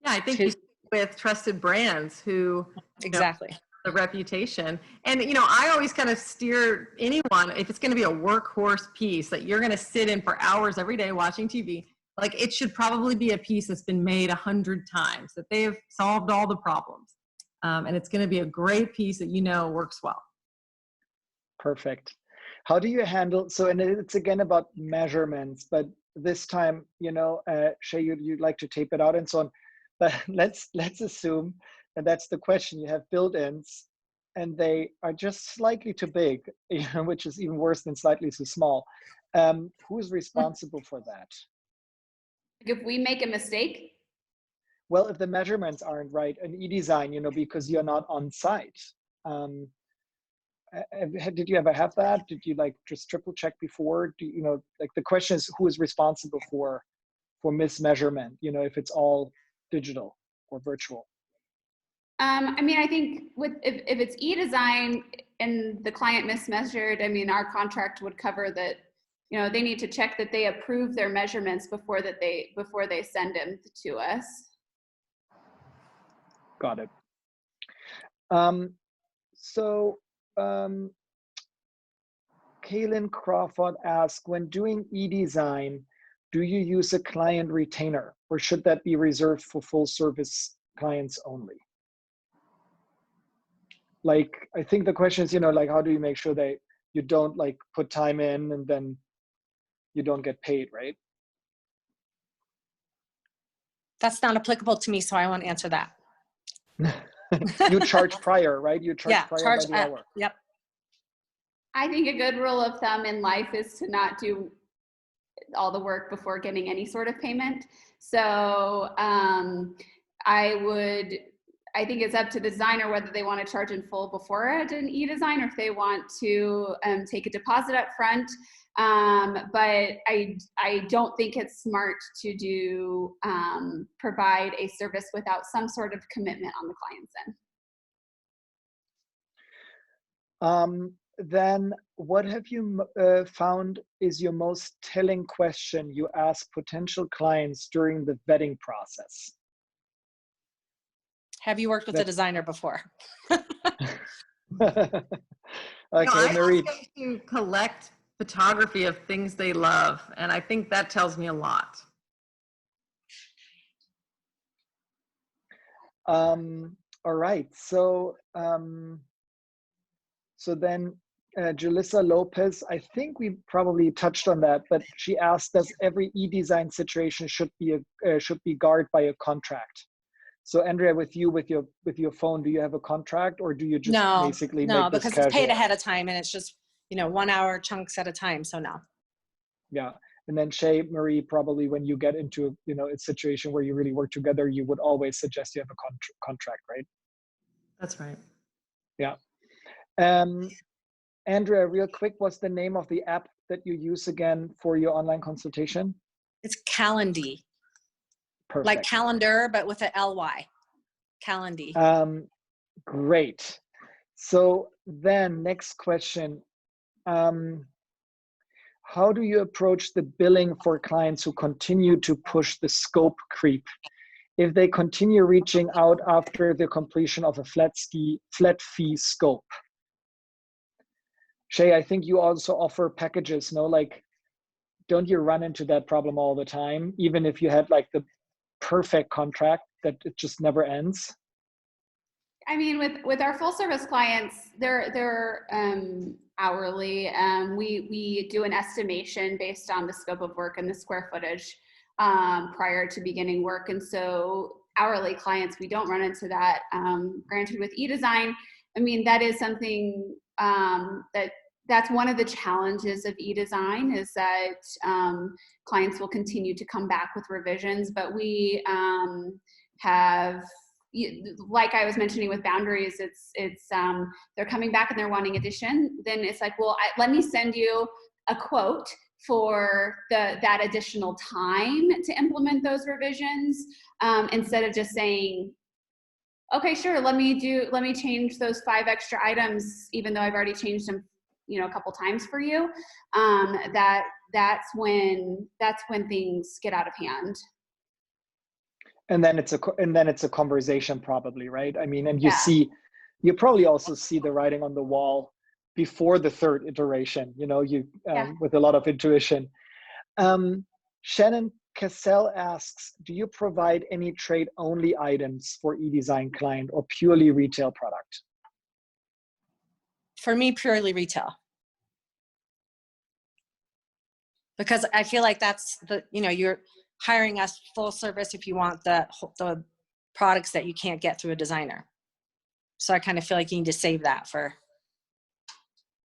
yeah, I think you stick with trusted brands who exactly the reputation. And I always kind of steer anyone, if it's going to be a workhorse piece that you're going to sit in for hours every day watching TV, like it should probably be a piece that's been made 100 times, that they have solved all the problems. And it's going to be a great piece that works well. Perfect. How do you handle, and it's again about measurements, but this time, Shea, you'd like to tape it out and so on, but let's assume, and that's the question, you have built-ins and they are just slightly too big, which is even worse than slightly too small. Who's responsible for that? If we make a mistake? Well, if the measurements aren't right, an e-design, because you're not on site. Did you ever have that? Did you just triple check before? The question is, who is responsible for mismeasurement, if it's all digital or virtual? I mean, I think if it's e-design and the client mismeasured, I mean, our contract would cover that. They need to check that they approve their measurements before they send them to us. Got it. Kaylin Crawford asks, when doing e-design, do you use a client retainer, or should that be reserved for full service clients only? I think the question is, how do you make sure that you don't put time in and then you don't get paid, right? That's not applicable to me, so I won't answer that. You charge prior, right? You charge prior by the hour. Yep. I think a good rule of thumb in life is to not do all the work before getting any sort of payment. So I think it's up to the designer whether they want to charge in full before an e-design or if they want to take a deposit up front. But I don't think it's smart to provide a service without some sort of commitment on the client's end. Then what have you found is your most telling question you ask potential clients during the vetting process? Have you worked with a designer before? Okay, I Marie. ask them to collect photography of things they love, and I think that tells me a lot. All right, so then Julissa Lopez, I think we probably touched on that, but she asked, does every e-design situation should be guarded by a contract? So Andrea, with your phone, do you have a contract, or do you just basically make this because casual? It's paid ahead of time and it's just 1 hour chunks at a time, so no. Yeah. And then Shea, Marie, probably when you get into a situation where you really work together, you would always suggest you have a contract, right? That's right. Yeah. Andrea, real quick, what's the name of the app that you use again for your online consultation? It's Calendly. Perfect. Like calendar, but with a L-Y. Calendly. Great. So then next question. How do you approach the billing for clients who continue to push the scope creep? If they continue reaching out after the completion of a flat fee scope? Shea, I think you also offer packages, no? Don't you run into that problem all the time, even if you had the perfect contract that it just never ends? I mean, with our full service clients, they're hourly. We do an estimation based on the scope of work and the square footage prior to beginning work, and so hourly clients, we don't run into that. Granted, with e-design, I mean, that is something that's one of the challenges of e-design, is that clients will continue to come back with revisions, but we have, like I was mentioning with boundaries, it's they're coming back and they're wanting addition. Then it's like, well, let me send you a quote for that additional time to implement those revisions, instead of just saying, okay, sure, let me change those 5 extra items, even though I've already changed them, a couple times for you. That's when things get out of hand. And then it's a conversation, probably, right? I mean, and Yeah. you probably also see the writing on the wall before the 3rd iteration, with a lot of intuition. Shannon Cassell asks, do you provide any trade-only items for eDesign client or purely retail product? For me, purely retail. Because I feel like that's you're hiring us full service if you want the products that you can't get through a designer. So I kind of feel like you need to save that for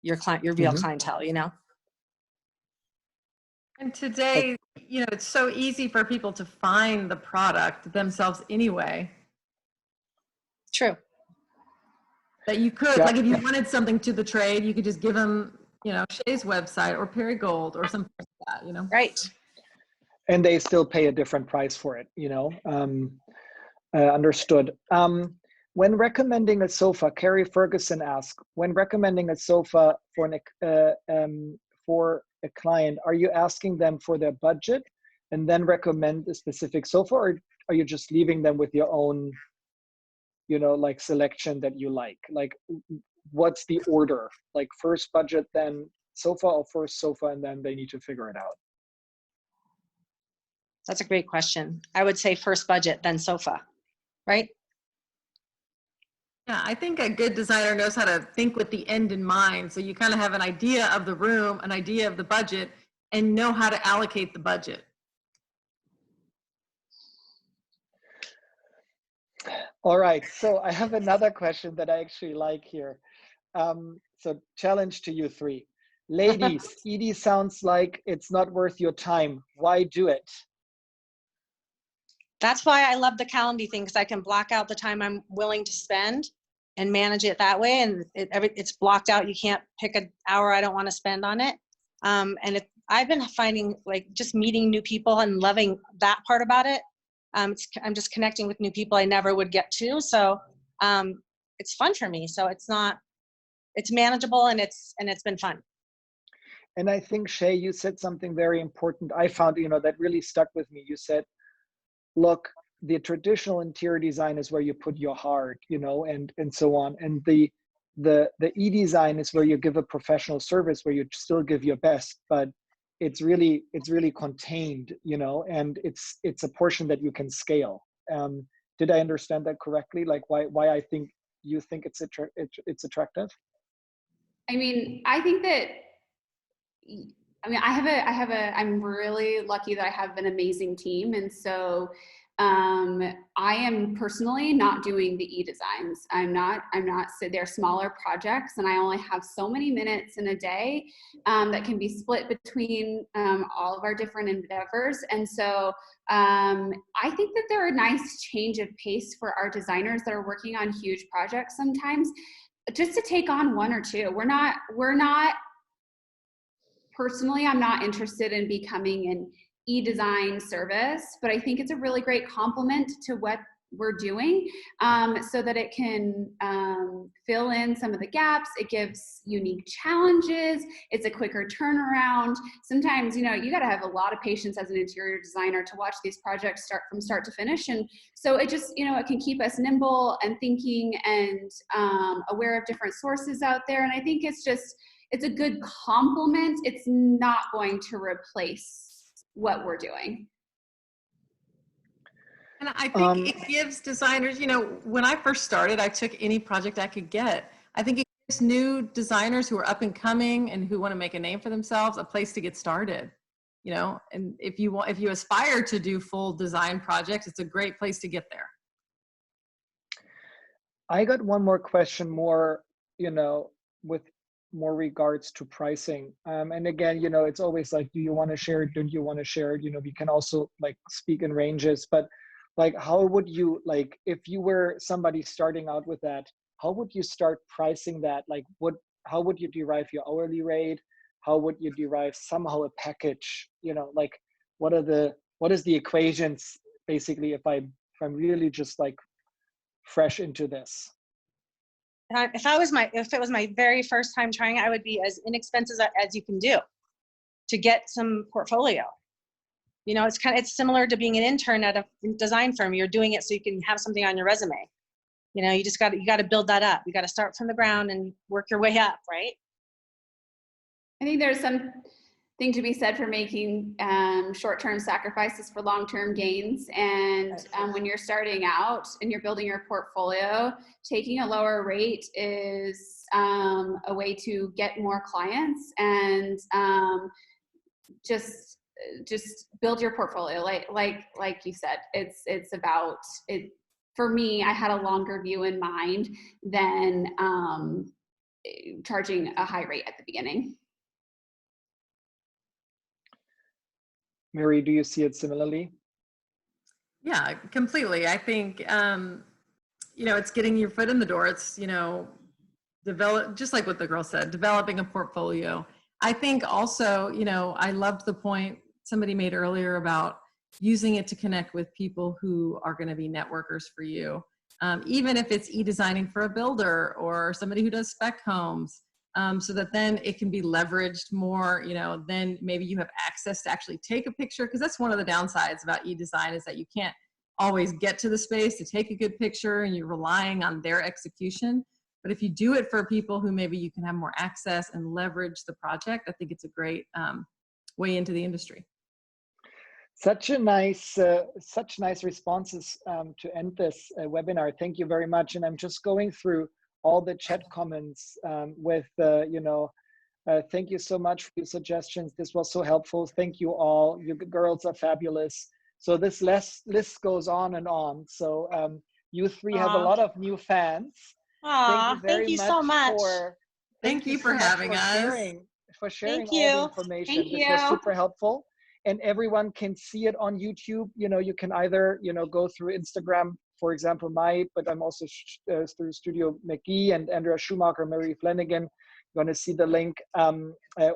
your client, your real clientele, And today, it's so easy for people to find the product themselves anyway. True. That you could, like if you wanted something to the trade, you could just give them, Shea's website or Perigold or something like that, Right. And they still pay a different price for it, understood. When recommending a sofa, Carrie Ferguson asked, when recommending a sofa for a client, are you asking them for their budget and then recommend a specific sofa, or are you just leaving them with your own, like selection that you like? Like, what's the order? Like first budget, then sofa, or first sofa, and then they need to figure it out? That's a great question. I would say first budget, then sofa, right? Yeah, I think a good designer knows how to think with the end in mind. So you kind of have an idea of the room, an idea of the budget, and know how to allocate the budget. All right, so I have another question that I actually like here. So challenge to you 3. Ladies, ED sounds like it's not worth your time. Why do it? That's why I love the Calendly thing, because I can block out the time I'm willing to spend and manage it that way. And it's blocked out. You can't pick an hour I don't want to spend on it. I've been finding, like, just meeting new people and loving that part about it. I'm just connecting with new people I never would get to. So it's fun for me. So it's manageable, and it's been fun. And I think, Shea, you said something very important. I found, that really stuck with me. You said, look, the traditional interior design is where you put your heart, and so on. And the e-design is where you give a professional service, where you still give your best, but it's really contained, and it's a portion that you can scale. Did I understand that correctly? Like why I think you think it's attractive? I mean, I think that, I'm really lucky that I have an amazing team. And so I am personally not doing the e-designs. They're smaller projects, and I only have so many minutes in a day that can be split between all of our different endeavors. And so I think that they're a nice change of pace for our designers that are working on huge projects sometimes, just to take on 1 or 2. We're not personally, I'm not interested in becoming an e-design service, but I think it's a really great complement to what we're doing, so that it can fill in some of the gaps. It gives unique challenges. It's a quicker turnaround. Sometimes, you got to have a lot of patience as an interior designer to watch these projects start from start to finish. And so it just, it can keep us nimble and thinking and aware of different sources out there. And I think it's a good complement. It's not going to replace what we're doing. And I think it gives designers, when I first started, I took any project I could get. I think it gives new designers who are up and coming and who want to make a name for themselves a place to get started, and if you aspire to do full design projects, it's a great place to get there. I got one more question, with more regards to pricing. And again, it's always like, do you want to share it? Don't you want to share it? We can also like speak in ranges, but like, how would you, like, if you were somebody starting out with that, how would you start pricing that? Like how would you derive your hourly rate? how would you derive somehow a package, you know, like what is the equations basically if I'm really just like fresh into this? If it was my very first time trying it, I would be as inexpensive as you can do to get some portfolio. You know, it's similar to being an intern at a design firm. You're doing it so you can have something on your resume. You know, you got to build that up. You got to start from the ground and work your way up, right? I think there's something to be said for making short-term sacrifices for long-term gains. And when you're starting out and you're building your portfolio, taking a lower rate is a way to get more clients and just build your portfolio. Like you said, it's about it. For me, I had a longer view in mind than charging a high rate at the beginning. Mary, do you see it similarly? Yeah, completely. I think, you know, it's getting your foot in the door. It's, you know, just like what the girl said, developing a portfolio. I think also, you know, I loved the point somebody made earlier about using it to connect with people who are going to be networkers for you. Even if it's e-designing for a builder or somebody who does spec homes, so that then it can be leveraged more, you know, then maybe you have access to actually take a picture, because that's one of the downsides about e-design is that you can't always get to the space to take a good picture and you're relying on their execution. But if you do it for people who maybe you can have more access and leverage the project, I think it's a great way into the industry. Such nice responses to end this webinar. Thank you very much. And I'm just going through all the chat comments with, you know, thank you so much for your suggestions. This was so helpful. Thank you all. You girls are fabulous. So this list goes on and on. So you three have a lot of new fans. Thank you so much. Thank you for having us. For sharing all the information. This was super helpful. And everyone can see it on YouTube. You know, you can either, you know, go through Instagram, for example, but I'm also through Studio McGee and Andrea Schumacher, Mary Flanagan. You're going to see the link,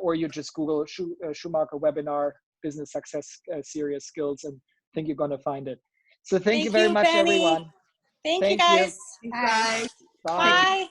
or you just Google Schumacher webinar, business success serious skills, and I think you're going to find it. So thank you very much, Benni. everyone. Thank you, guys. Bye. Bye. Bye.